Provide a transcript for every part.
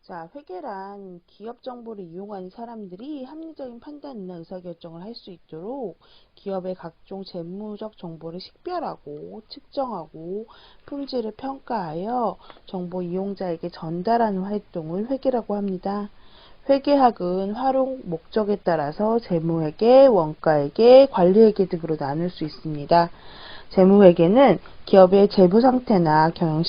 자, 회계란 기업 정보를 이용하는 사람들이 합리적인 판단이나 의사결정을 할 수 있도록 기업의 각종 재무적 정보를 식별하고 측정하고 품질을 평가하여 정보 이용자에게 전달하는 활동을 회계라고 합니다. 회계학은 활용 목적에 따라서 재무회계, 원가회계, 관리회계 등으로 나눌 수 있습니다. 재무회계는 기업의 재무 상태나 경영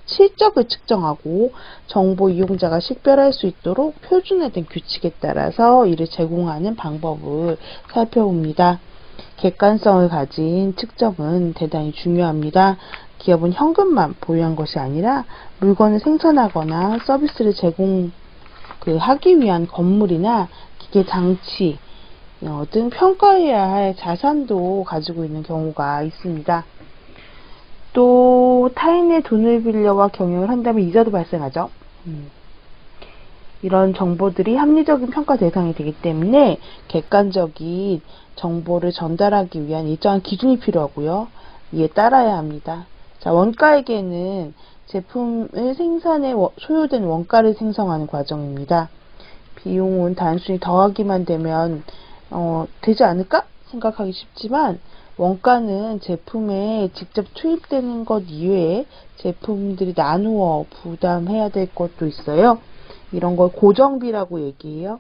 실적을 측정하고 정보 이용자가 식별할 수 있도록 표준화된 규칙에 따라서 이를 제공하는 방법을 살펴봅니다. 객관성을 가진 측정은 대단히 중요합니다. 기업은 현금만 보유한 것이 아니라 물건을 생산하거나 서비스를 하기 위한 건물이나 기계 장치 등 평가해야 할 자산도 가지고 있는 경우가 있습니다. 또 타인의 돈을 빌려와 경영을 한다면 이자도 발생하죠. 이런 정보들이 합리적인 평가 대상이 되기 때문에 객관적인 정보를 전달하기 위한 일정한 기준이 필요하고요. 이에 따라야 합니다. 자, 원가회계는 제품을 생산에 소요된 원가를 생성하는 과정입니다. 비용은 단순히 더하기만 되면 되지 않을까 생각하기 쉽지만 원가는 제품에 직접 투입되는 것 이외에 제품들이 나누어 부담해야 될 것도 있어요. 이런 걸 고정비라고 얘기해요.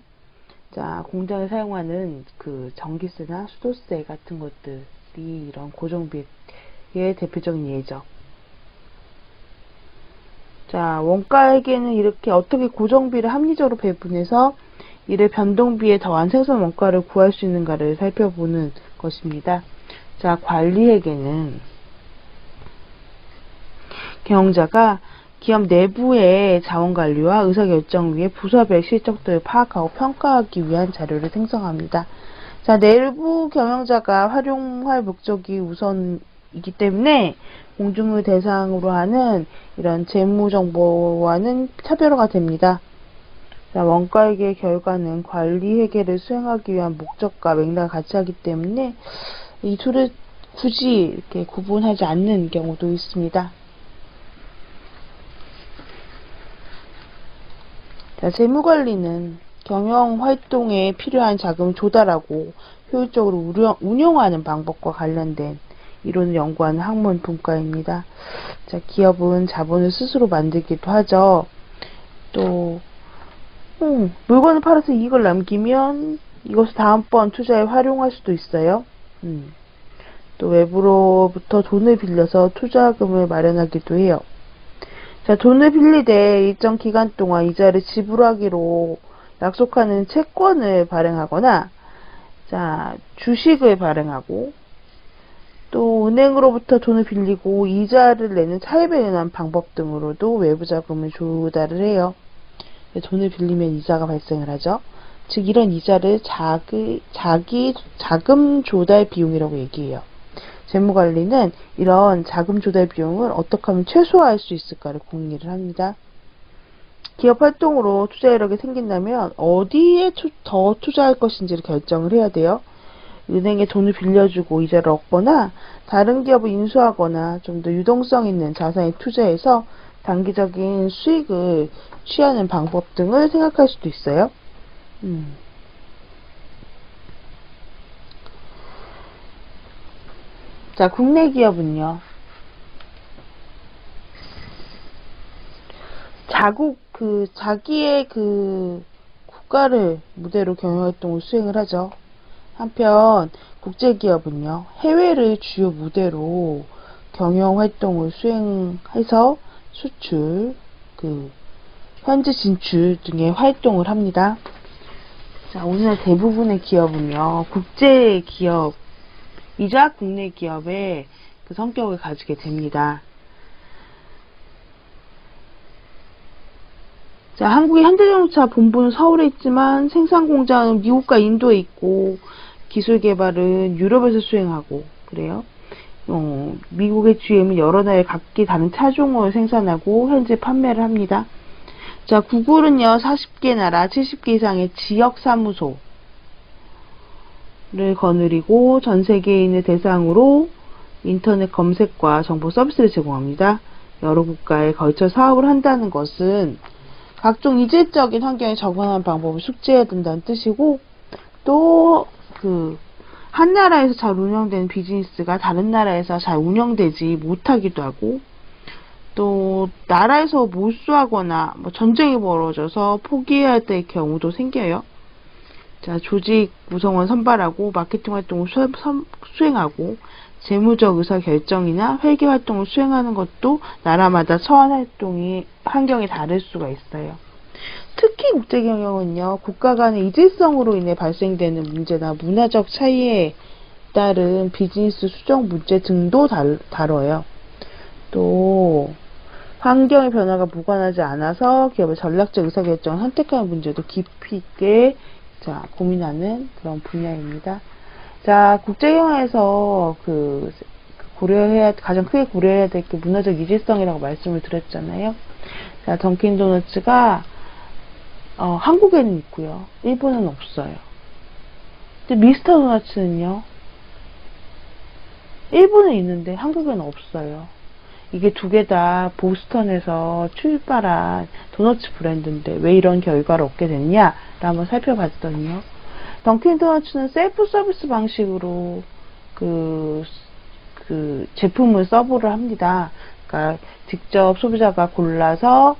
자, 공장에 사용하는 그 전기세나 수도세 같은 것들이 이런 고정비의 대표적인 예죠. 자, 원가에게는 이렇게 어떻게 고정비를 합리적으로 배분해서 이를 변동비에 더한 생산 원가를 구할 수 있는가를 살펴보는 것입니다. 자, 관리회계는 경영자가 기업 내부의 자원관리와 의사결정 위에 부서별 실적들을 파악하고 평가하기 위한 자료를 생성합니다. 자, 내부 경영자가 활용할 목적이 우선이기 때문에 공중을 대상으로 하는 이런 재무정보와는 차별화가 됩니다. 자, 원가회계의 결과는 관리회계를 수행하기 위한 목적과 맥락을 같이 하기 때문에 이 둘을 굳이 이렇게 구분하지 않는 경우도 있습니다. 자, 재무관리는 경영활동에 필요한 자금을 조달하고 효율적으로 운용하는 방법과 관련된 이론을 연구하는 학문 분과입니다. 자, 기업은 자본을 스스로 만들기도 하죠. 또 물건을 팔아서 이익을 남기면 이것을 다음번 투자에 활용할 수도 있어요. 또 외부로부터 돈을 빌려서 투자금을 마련하기도 해요. 자, 돈을 빌리되 일정 기간 동안 이자를 지불하기로 약속하는 채권을 발행하거나, 자, 주식을 발행하고, 또 은행으로부터 돈을 빌리고 이자를 내는 차입에 의한 방법 등으로도 외부 자금을 조달을 해요. 돈을 빌리면 이자가 발생을 하죠. 즉, 이런 이자를 자금 조달 비용이라고 얘기해요. 재무관리는 이런 자금 조달 비용을 어떻게 하면 최소화할 수 있을까를 궁리를 합니다. 기업 활동으로 투자 이력이 생긴다면 어디에 더 투자할 것인지를 결정을 해야 돼요. 은행에 돈을 빌려주고 이자를 얻거나 다른 기업을 인수하거나 좀 더 유동성 있는 자산에 투자해서 단기적인 수익을 취하는 방법 등을 생각할 수도 있어요. 자, 국내 기업은요. 자기의 국가를 무대로 경영활동을 수행을 하죠. 한편 국제기업은요. 해외를 주요 무대로 경영활동을 수행해서 수출, 현지 진출 등의 활동을 합니다. 자, 오늘 대부분의 기업은요. 국제기업이자 국내 기업의 성격을 가지게 됩니다. 자, 한국의 현대자동차 본부는 서울에 있지만 생산 공장은 미국과 인도에 있고 기술 개발은 유럽에서 수행하고 그래요. 미국의 GM은 여러 나라에 각기 다른 차종을 생산하고 현재 판매를 합니다. 자, 구글은요 40개 나라 70개 이상의 지역 사무소를 거느리고 전 세계인을 대상으로 인터넷 검색과 정보 서비스를 제공합니다. 여러 국가에 걸쳐 사업을 한다는 것은 각종 이질적인 환경에 적응하는 방법을 숙지해야 된다는 뜻이고, 또 한 나라에서 잘 운영되는 비즈니스가 다른 나라에서 잘 운영되지 못하기도 하고, 또 나라에서 몰수하거나 전쟁이 벌어져서 포기해야 될 경우도 생겨요. 자, 조직 구성원 선발하고 마케팅 활동을 수행하고 재무적 의사 결정이나 회계 활동을 수행하는 것도 나라마다 처한 활동이 환경이 다를 수가 있어요. 특히 국제경영은요, 국가 간의 이질성으로 인해 발생되는 문제나 문화적 차이에 따른 비즈니스 수정 문제 등도 다뤄요. 또 환경의 변화가 무관하지 않아서 기업의 전략적 의사결정을 선택하는 문제도 깊이 있게 고민하는 그런 분야입니다. 자, 국제경영에서 가장 크게 고려해야 될 게 문화적 이질성이라고 말씀을 드렸잖아요. 자, 던킨도너츠가 한국에는 있고요. 일본은 없어요. 근데 미스터 도너츠는요. 일본은 있는데 한국에는 없어요. 이게 두 개 다 보스턴에서 출발한 도너츠 브랜드인데 왜 이런 결과를 얻게 됐냐를 한번 살펴봤더니요. 던킨 도너츠는 셀프 서비스 방식으로 제품을 서브를 합니다. 그러니까 직접 소비자가 골라서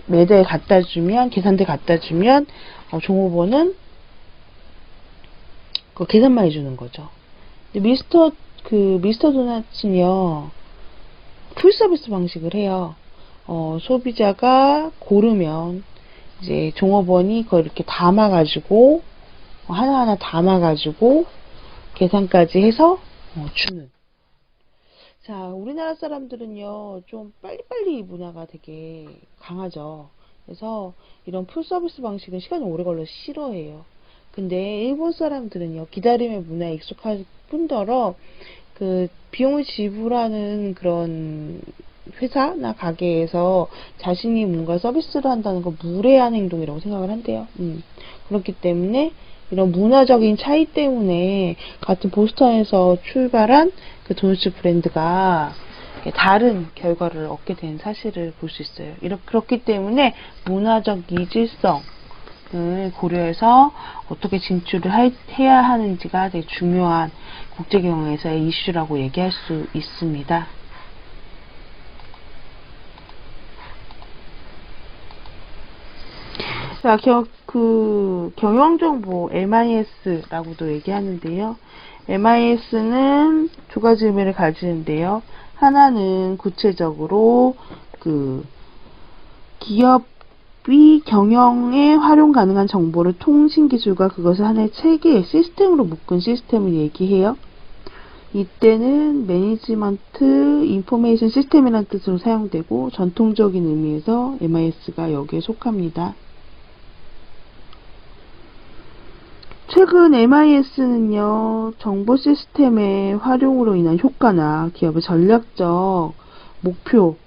매대에 갖다 주면, 계산대에 갖다 주면 종업원은 계산만 해주는 거죠. 근데 미스터 도너츠는요, 풀 서비스 방식을 해요. 소비자가 고르면 이제 종업원이 그걸 이렇게 담아가지고 하나하나 담아가지고 계산까지 해서 주는. 자, 우리나라 사람들은요, 좀 빨리빨리 문화가 되게 강하죠. 그래서 이런 풀 서비스 방식은 시간이 오래 걸려서 싫어해요. 근데 일본 사람들은요, 기다림의 문화에 익숙할 뿐더러 비용을 지불하는 그런 회사나 가게에서 자신이 뭔가 서비스를 한다는 건 무례한 행동이라고 생각을 한대요. 그렇기 때문에 이런 문화적인 차이 때문에 같은 보스턴에서 출발한 도너츠 브랜드가 다른 결과를 얻게 된 사실을 볼 수 있어요. 그렇기 때문에 문화적 이질성을 고려해서 어떻게 진출을 해야 하는지가 되게 중요한 국제경영에서의 이슈라고 얘기할 수 있습니다. 자, 경영정보 MIS라고도 얘기하는데요. MIS는 두 가지 의미를 가지는데요. 하나는 구체적으로 기업이 경영에 활용 가능한 정보를 통신기술과 그것을 하나의 체계, 시스템으로 묶은 시스템을 얘기해요. 이때는 매니지먼트 인포메이션 시스템이라는 뜻으로 사용되고 전통적인 의미에서 MIS가 여기에 속합니다. 최근 MIS는요, 정보 시스템의 활용으로 인한 효과나 기업의 전략적 목표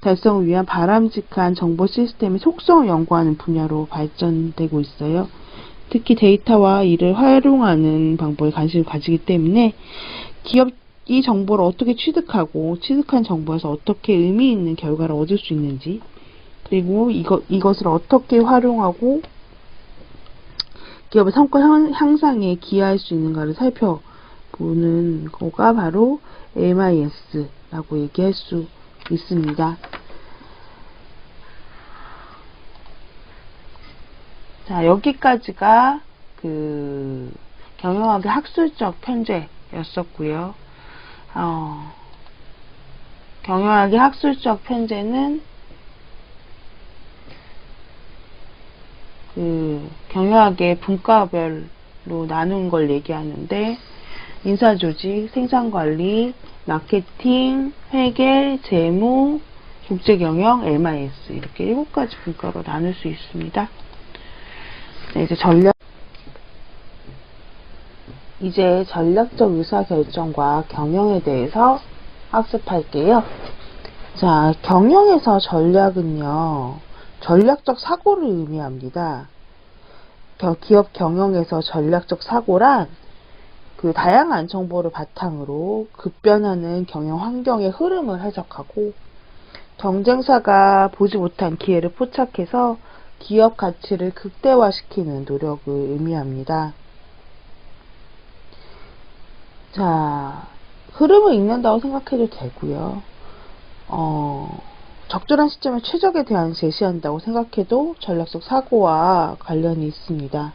달성을 위한 바람직한 정보 시스템의 속성을 연구하는 분야로 발전되고 있어요. 특히 데이터와 이를 활용하는 방법에 관심을 가지기 때문에 기업이 정보를 어떻게 취득하고 취득한 정보에서 어떻게 의미 있는 결과를 얻을 수 있는지, 그리고 이것을 어떻게 활용하고 기업의 성과 향상에 기여할 수 있는가를 살펴보는 거가 바로 MIS라고 얘기할 수 있습니다. 자, 여기까지가 경영학의 학술적 편제였었고요. 경영학의 학술적 편제는 경영학의 분과별로 나눈 걸 얘기하는데, 인사조직, 생산관리, 마케팅, 회계, 재무, 국제경영, MIS 이렇게 7가지 분과로 나눌 수 있습니다. 네, 이제 전략적 의사결정과 경영에 대해서 학습할게요. 자, 경영에서 전략은요, 전략적 사고를 의미합니다. 기업 경영에서 전략적 사고란 다양한 정보를 바탕으로 급변하는 경영 환경의 흐름을 해석하고 경쟁사가 보지 못한 기회를 포착해서 기업 가치를 극대화시키는 노력을 의미합니다. 자, 흐름을 읽는다고 생각해도 되고요. 적절한 시점에 최적의 대안을 제시한다고 생각해도 전략 속 사고와 관련이 있습니다.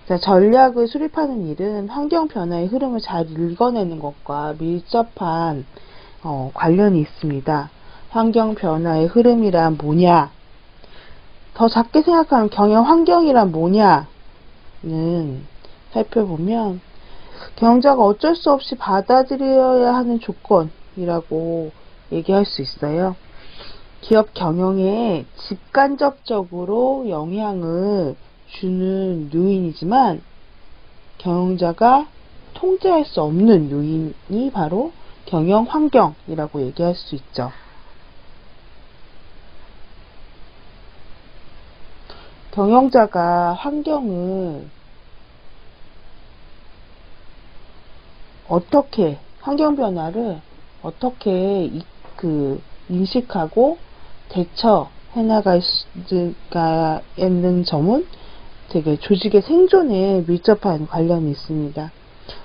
자, 전략을 수립하는 일은 환경 변화의 흐름을 잘 읽어내는 것과 밀접한 관련이 있습니다. 환경 변화의 흐름이란 뭐냐? 더 작게 생각하면 경영 환경이란 뭐냐는 살펴보면 경영자가 어쩔 수 없이 받아들여야 하는 조건이라고 얘기할 수 있어요. 기업 경영에 직간접적으로 영향을 주는 요인이지만 경영자가 통제할 수 없는 요인이 바로 경영 환경이라고 얘기할 수 있죠. 경영자가 환경 변화를 어떻게 인식하고 대처해 나갈 수가 있는 점은 되게 조직의 생존에 밀접한 관련이 있습니다.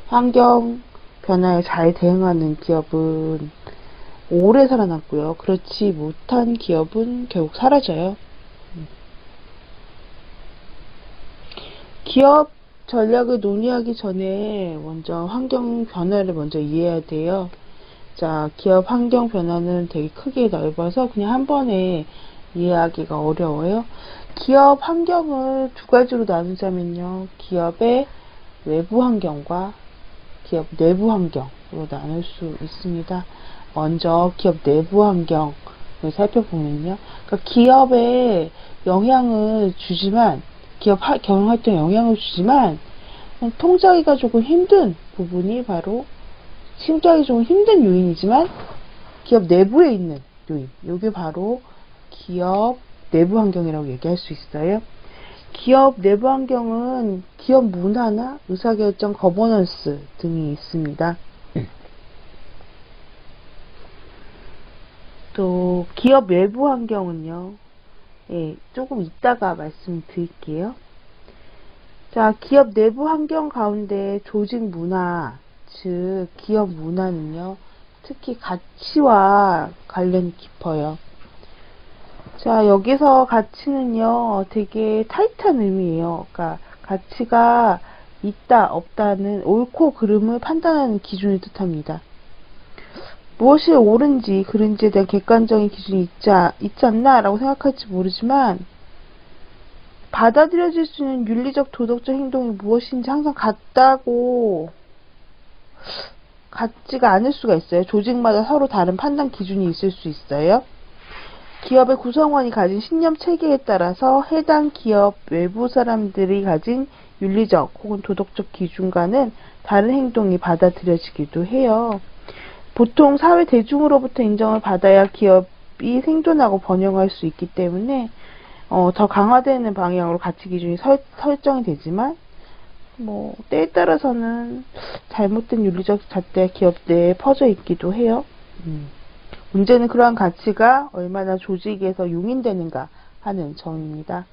환경 변화에 잘 대응하는 기업은 오래 살아남고요. 그렇지 못한 기업은 결국 사라져요. 기업 전략을 논의하기 전에 먼저 환경 변화를 먼저 이해해야 돼요. 자, 기업 환경 변화는 되게 크게 넓어서 그냥 한 번에 이해하기가 어려워요. 기업 환경을 두 가지로 나누자면요. 기업의 외부 환경과 기업 내부 환경으로 나눌 수 있습니다. 먼저 기업 내부 환경을 살펴보면요. 그러니까 기업에 영향을 주지만 기업 경영 활동에 영향을 주지만 통제하기가 조금 힘든 부분이 바로 통제하기 조금 힘든 요인이지만 기업 내부에 있는 요인, 이게 바로 기업 내부 환경이라고 얘기할 수 있어요. 기업 내부 환경은 기업 문화나 의사결정 거버넌스 등이 있습니다. 또 기업 외부 환경은요. 조금 이따가 말씀드릴게요. 자, 기업 내부 환경 가운데 조직 문화, 즉 기업 문화는요. 특히 가치와 관련이 깊어요. 자, 여기서 가치는요. 되게 타이트한 의미예요. 그러니까 가치가 있다, 없다는 옳고 그름을 판단하는 기준을 뜻합니다. 무엇이 옳은지 그른지에 대한 객관적인 기준이 있지 않나 라고 생각할지 모르지만 받아들여질 수 있는 윤리적 도덕적 행동이 무엇인지 항상 같지가 않을 수가 있어요. 조직마다 서로 다른 판단 기준이 있을 수 있어요. 기업의 구성원이 가진 신념 체계에 따라서 해당 기업 외부 사람들이 가진 윤리적 혹은 도덕적 기준과는 다른 행동이 받아들여지기도 해요. 보통 사회 대중으로부터 인정을 받아야 기업이 생존하고 번영할 수 있기 때문에 더 강화되는 방향으로 가치 기준이 설정이 되지만 때에 따라서는 잘못된 윤리적 잣대가 기업 내에 퍼져 있기도 해요. 문제는 그러한 가치가 얼마나 조직에서 용인되는가 하는 점입니다.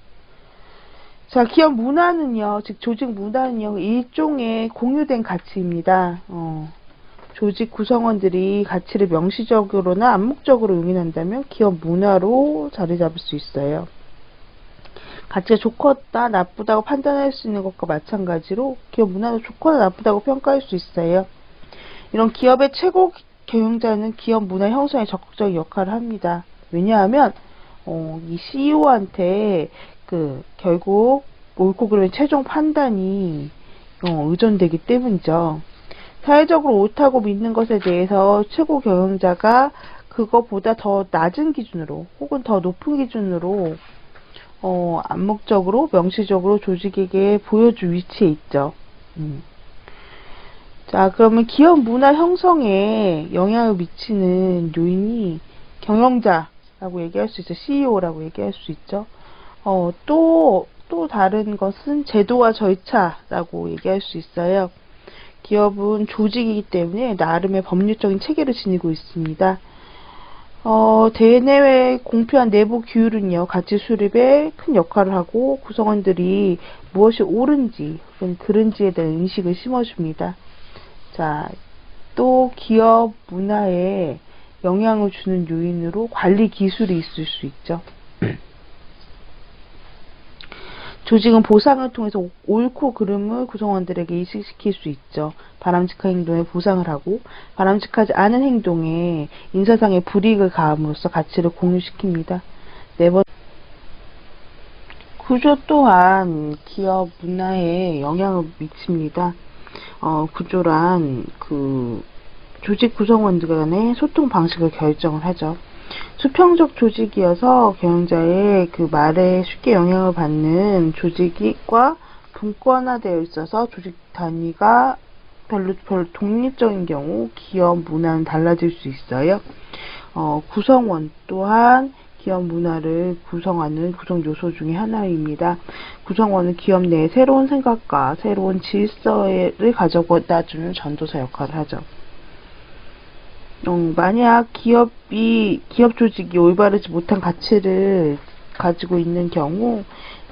자, 기업 문화는요, 즉 조직 문화는요, 일종의 공유된 가치입니다. 조직 구성원들이 가치를 명시적으로나 암묵적으로 용인한다면 기업 문화로 자리 잡을 수 있어요. 가치가 좋거나 나쁘다고 판단할 수 있는 것과 마찬가지로 기업 문화도 좋거나 나쁘다고 평가할 수 있어요. 이런 기업의 최고 경영자는 기업 문화 형성에 적극적인 역할을 합니다. 왜냐하면 이 CEO한테 결국 옳고 그름의 최종 판단이 의존되기 때문이죠. 사회적으로 옳다고 믿는 것에 대해서 최고 경영자가 그것보다 더 낮은 기준으로 혹은 더 높은 기준으로 암묵적으로 명시적으로 조직에게 보여줄 위치에 있죠. 자, 그러면 기업 문화 형성에 영향을 미치는 요인이 경영자라고 얘기할 수 있죠. CEO라고 얘기할 수 있죠. 또 다른 것은 제도와 절차라고 얘기할 수 있어요. 기업은 조직이기 때문에 나름의 법률적인 체계를 지니고 있습니다. 대내외 공표한 내부 규율은요, 가치 수립에 큰 역할을 하고 구성원들이 무엇이 옳은지 혹은 그른지에 대한 인식을 심어줍니다. 자, 또 기업 문화에 영향을 주는 요인으로 관리 기술이 있을 수 있죠. 조직은 보상을 통해서 옳고 그름을 구성원들에게 인식시킬 수 있죠. 바람직한 행동에 보상을 하고 바람직하지 않은 행동에 인사상의 불이익을 가함으로써 가치를 공유시킵니다. 네 번, 구조 또한 기업 문화에 영향을 미칩니다. 구조란 조직 구성원들 간의 소통 방식을 결정을 하죠. 수평적 조직이어서 경영자의 말에 쉽게 영향을 받는 조직과 분권화되어 있어서 조직 단위가 별로 독립적인 경우 기업 문화는 달라질 수 있어요. 구성원 또한 기업 문화를 구성하는 구성 요소 중에 하나입니다. 구성원은 기업 내에 새로운 생각과 새로운 질서를 가져다 주는 전도사 역할을 하죠. 만약 기업 조직이 올바르지 못한 가치를 가지고 있는 경우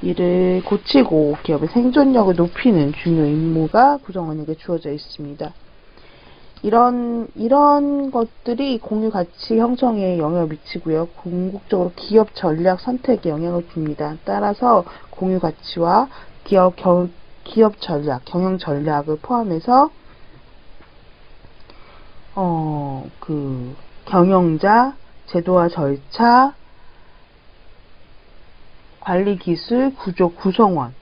이를 고치고 기업의 생존력을 높이는 중요 임무가 구성원에게 주어져 있습니다. 이런 것들이 공유 가치 형성에 영향을 미치고요. 궁극적으로 기업 전략 선택에 영향을 줍니다. 따라서 공유 가치와 기업 전략, 경영 전략을 포함해서 경영자, 제도와 절차, 관리 기술, 구조, 구성원이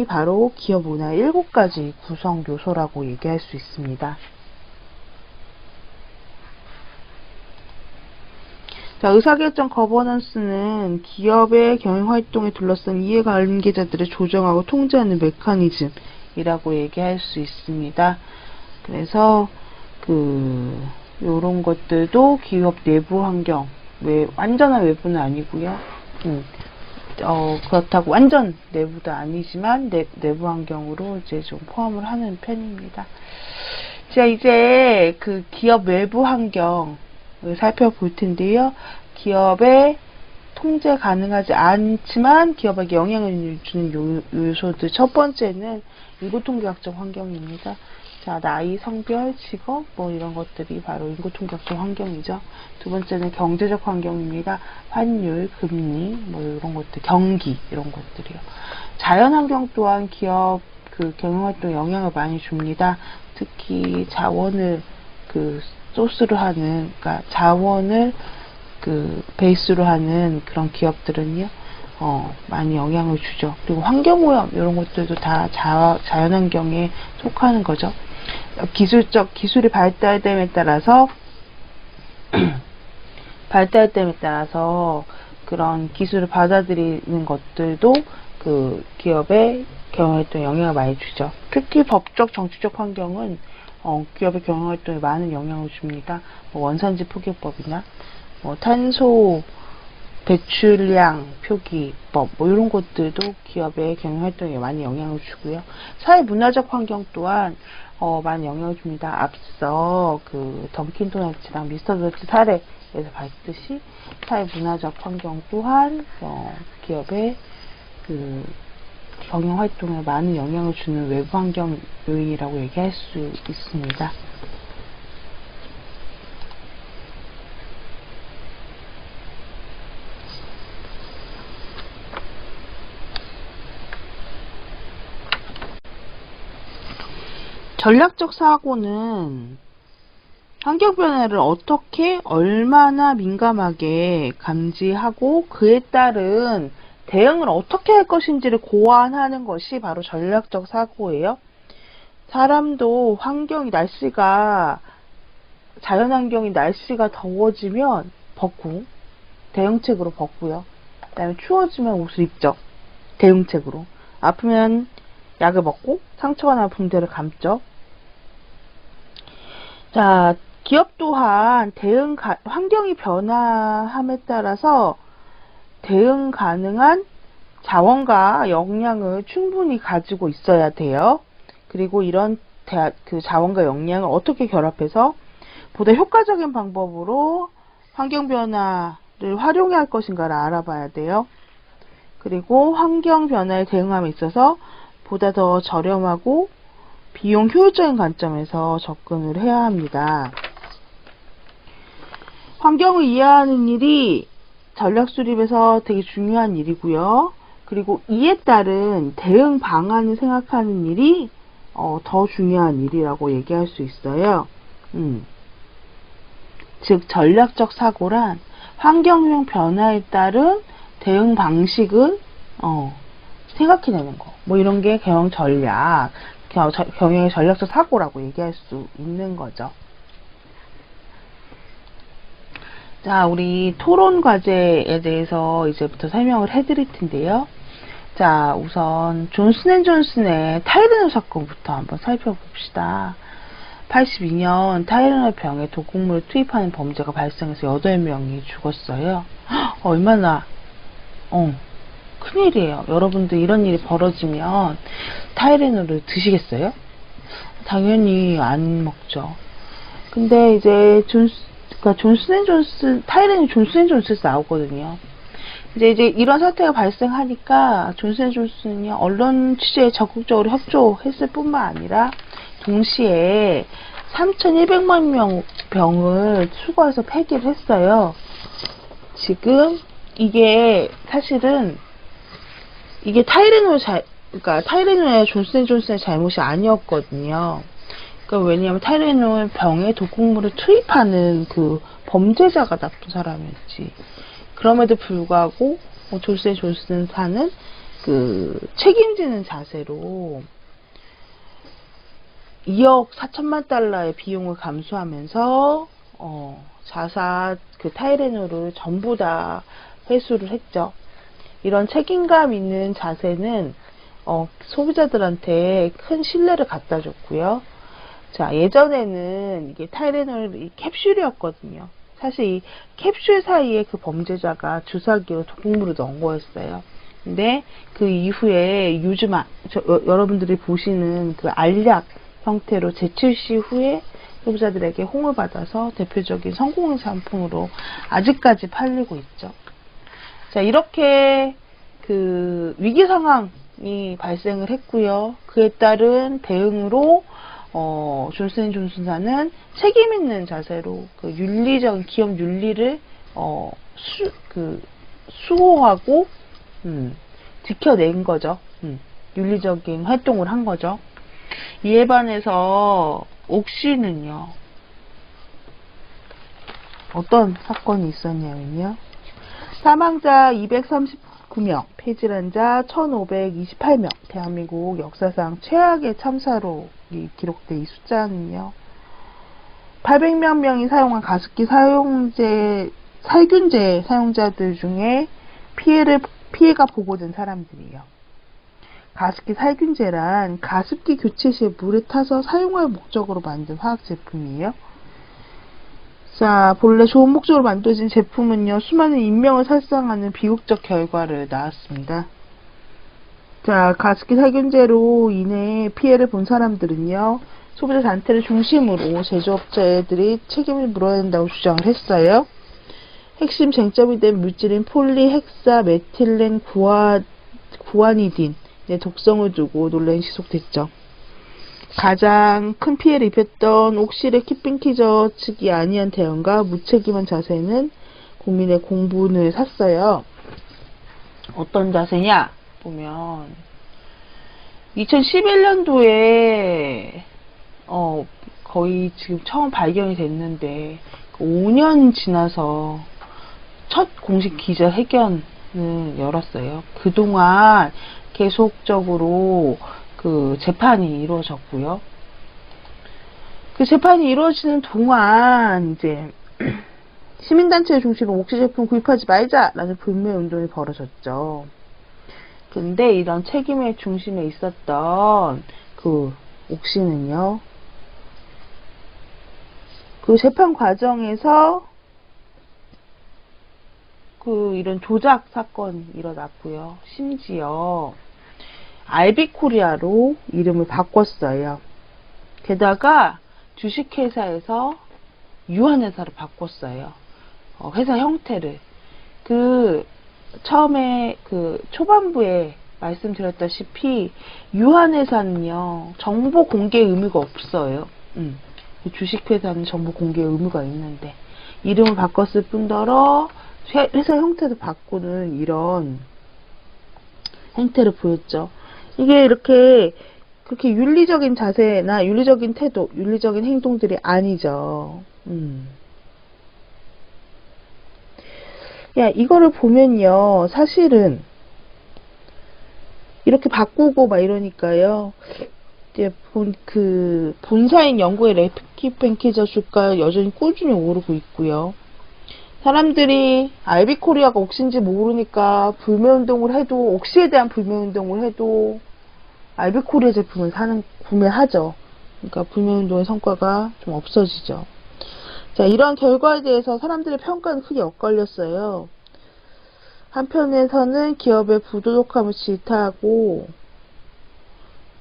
바로 기업 문화의 7가지 구성 요소라고 얘기할 수 있습니다. 자, 의사결정 거버넌스는 기업의 경영활동에 둘러싼 이해관계자들을 조정하고 통제하는 메커니즘이라고 얘기할 수 있습니다. 그래서 요런 것들도 기업 내부 환경, 완전한 외부는 아니고요. 그렇다고 완전 내부도 아니지만 내부 환경으로 이제 좀 포함을 하는 편입니다. 자, 이제 기업 외부 환경을 살펴볼 텐데요. 기업의 통제 가능하지 않지만 기업에게 영향을 주는 요소들. 첫 번째는 인구통계학적 환경입니다. 자, 나이, 성별, 직업, 이런 것들이 바로 인구통계학적 환경이죠. 두 번째는 경제적 환경입니다. 환율, 금리, 이런 것들, 경기, 이런 것들이요. 자연환경 또한 기업 경영활동에 영향을 많이 줍니다. 특히 자원을 소스로 하는, 그러니까 자원을 베이스로 하는 그런 기업들은요, 많이 영향을 주죠. 그리고 환경오염, 이런 것들도 다 자연환경에 속하는 거죠. 기술이 발달됨에 따라서 그런 기술을 받아들이는 것들도 기업의 경영활동에 영향을 많이 주죠. 특히 법적, 정치적 환경은 기업의 경영활동에 많은 영향을 줍니다. 원산지 표기법이나 탄소 배출량 표기법 이런 것들도 기업의 경영활동에 많이 영향을 주고요. 사회문화적 환경 또한 많이 영향을 줍니다. 앞서 던킨 도너츠랑 미스터 도너츠 사례에서 봤듯이 사회문화적 환경 또한 기업의 경영활동에 많은 영향을 주는 외부 환경 요인이라고 얘기할 수 있습니다. 전략적 사고는 환경 변화를 어떻게 얼마나 민감하게 감지하고 그에 따른 대응을 어떻게 할 것인지를 고안하는 것이 바로 전략적 사고예요. 사람도 자연환경이 날씨가 더워지면 대응책으로 벗고요. 그 다음에 추워지면 옷을 입죠. 대응책으로. 아프면 약을 먹고 상처가 나면 붕대를 감죠. 자, 기업 또한 환경이 변화함에 따라서 대응 가능한 자원과 역량을 충분히 가지고 있어야 돼요. 그리고 이런 자원과 역량을 어떻게 결합해서 보다 효과적인 방법으로 환경 변화를 활용해야 할 것인가를 알아봐야 돼요. 그리고 환경 변화에 대응함에 있어서 보다 더 저렴하고 비용 효율적인 관점에서 접근을 해야 합니다. 환경을 이해하는 일이 전략 수립에서 되게 중요한 일이고요. 그리고 이에 따른 대응 방안을 생각하는 일이 더 중요한 일이라고 얘기할 수 있어요. 즉 전략적 사고란 환경형 변화에 따른 대응 방식을 생각해내는 거. 뭐 이런 게 경영 전략, 경영의 전략적 사고라고 얘기할 수 있는 거죠. 자, 우리 토론 과제에 대해서 이제부터 설명을 해드릴 텐데요. 자, 우선 존슨앤존슨의 타이레놀 사건부터 한번 살펴봅시다. 82년 타이레놀 병에 독극물을 투입하는 범죄가 발생해서 8명이 죽었어요. 얼마나 큰일이에요. 여러분들 이런 일이 벌어지면 타이레놀을 드시겠어요? 당연히 안 먹죠. 근데 이제 존슨앤존슨, 타이레놀이 존슨앤존슨에서 나오거든요. 이제 이런 사태가 발생하니까 존슨앤존슨이 언론 취재에 적극적으로 협조했을 뿐만 아니라 동시에 3,100만 명 병을 추가해서 폐기를 했어요. 지금 이게 사실은 이게 그러니까 타이레놀의 존슨앤존슨의 잘못이 아니었거든요. 그러니까 왜냐하면 타이레놀 병에 독극물을 투입하는 그 범죄자가 나쁜 사람이었지. 그럼에도 불구하고 존슨앤존슨사는 그 책임지는 자세로 2억 4천만 달러의 비용을 감수하면서 자사 그 타이레놀을 전부 다 회수를 했죠. 이런 책임감 있는 자세는 소비자들한테 큰 신뢰를 갖다 줬고요. 자, 예전에는 이게 타이레놀이 캡슐이었거든요. 사실 이 캡슐 사이에 그 범죄자가 주사기로 독극물을 넣은 거였어요. 근데 그 이후에 요즘 여러분들이 보시는 그 알약 형태로 재출시 후에 소비자들에게 홍을 받아서 대표적인 성공 상품으로 아직까지 팔리고 있죠. 자, 이렇게 그 위기 상황이 발생을 했고요. 그에 따른 대응으로 존슨앤존슨사는 책임 있는 자세로 그 윤리적인 기업 윤리를 수호하고 지켜낸 거죠. 윤리적인 활동을 한 거죠. 이에 반해서 옥시는요, 어떤 사건이 있었냐면요, 사망자 239명, 폐질환자 1528명, 대한민국 역사상 최악의 참사로 기록된 이 숫자는요, 800명 명이 사용한 가습기 살균제 사용자들 중에 피해가 보고된 사람들이에요. 가습기 살균제란 가습기 교체 시에 물에 타서 사용할 목적으로 만든 화학 제품이에요. 자, 본래 좋은 목적으로 만들어진 제품은요, 수많은 인명을 살상하는 비극적 결과를 낳았습니다. 자, 가습기 살균제로 인해 피해를 본 사람들은요, 소비자 단체를 중심으로 제조업체들이 책임을 물어야 된다고 주장을 했어요. 핵심 쟁점이 된 물질인 폴리헥사 메틸렌 구아니딘의 독성을 두고 논란이 지속됐죠. 가장 큰 피해를 입혔던 옥실의 키핑키저 측이 안이한 대응과 무책임한 자세는 국민의 공분을 샀어요. 어떤 자세냐 보면 2011년도에 거의 지금 처음 발견이 됐는데 5년 지나서 첫 공식 기자회견을 열었어요. 그동안 계속적으로 그 재판이 이루어졌고요. 그 재판이 이루어지는 동안 이제 시민단체 중심으로 옥시 제품 구입하지 말자라는 불매 운동이 벌어졌죠. 근데 이런 책임의 중심에 있었던 그 옥시는요, 그 재판 과정에서 그 이런 조작 사건이 일어났고요. 심지어 알비코리아로 이름을 바꿨어요. 게다가 주식회사에서 유한회사로 바꿨어요. 회사 형태를. 처음에 초반부에 말씀드렸다시피 유한회사는요 정보 공개 의무가 없어요. 주식회사는 정보 공개 의무가 있는데 이름을 바꿨을 뿐더러 회사 형태도 바꾸는 이런 행태를 보였죠. 이게 그렇게 윤리적인 자세나 윤리적인 태도, 윤리적인 행동들이 아니죠. 이거를 보면요, 사실은 이렇게 바꾸고 막 이러니까요. 이제 본사인 영국의 레키 뱅키저 주가 여전히 꾸준히 오르고 있고요. 사람들이 알비코리아가 옥시인지 모르니까 불매운동을 해도, 옥시에 대한 불매운동을 해도 알비코리아 제품을 구매하죠. 그러니까 불매운동의 성과가 좀 없어지죠. 자, 이러한 결과에 대해서 사람들의 평가는 크게 엇갈렸어요. 한편에서는 기업의 부도덕함을 질타하고,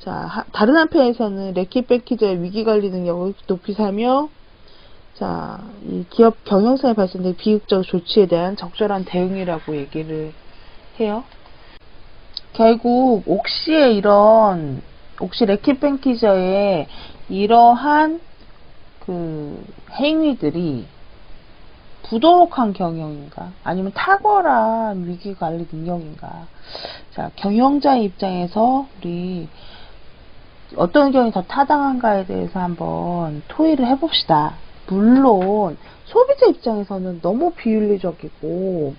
자, 다른 한편에서는 레키 뱅키저의 위기관리 능력을 높이 사며, 자, 이 기업 경영상에 발생된 비극적 조치에 대한 적절한 대응이라고 얘기를 해요. 결국 옥시 레키 뱅키저의 이러한 행위들이 부도덕한 경영인가 아니면 탁월한 위기관리 능력인가. 자, 경영자의 입장에서 우리 어떤 의견이 더 타당한가에 대해서 한번 토의를 해봅시다. 물론 소비자 입장에서는 너무 비윤리적이고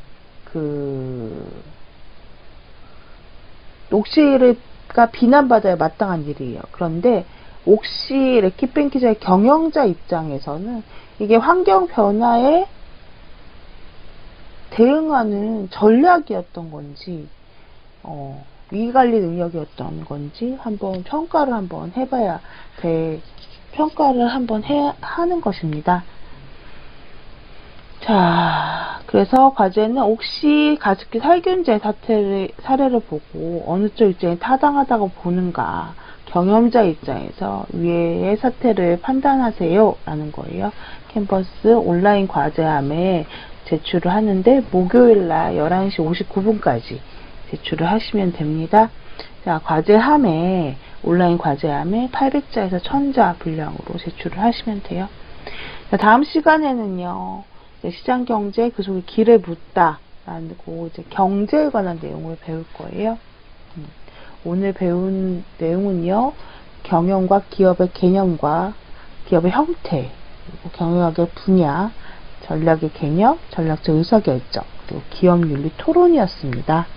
옥시가 비난받아야 마땅한 일이에요. 그런데 옥시 레키 뱅키저의 경영자 입장에서는 이게 환경 변화에 대응하는 전략이었던 건지 위기관리 능력이었던 건지 평가를 한번 해봐야 하는 것입니다. 자, 그래서 과제는 옥시 가습기 살균제 사례를 보고 어느 쪽 입장이 타당하다고 보는가, 경험자 입장에서 위의 사태를 판단하세요 라는 거예요. 캠퍼스 온라인 과제함에 제출을 하는데 목요일날 11시 59분까지 제출을 하시면 됩니다. 자, 온라인 과제함에 800자에서 1000자 분량으로 제출을 하시면 돼요. 자, 다음 시간에는요, 시장경제 그 속에 길을 묻다 라고 이제 경제에 관한 내용을 배울 거예요. 오늘 배운 내용은요, 경영과 기업의 개념과 기업의 형태, 그리고 경영학의 분야, 전략의 개념, 전략적 의사결정, 그리고 기업윤리 토론이었습니다.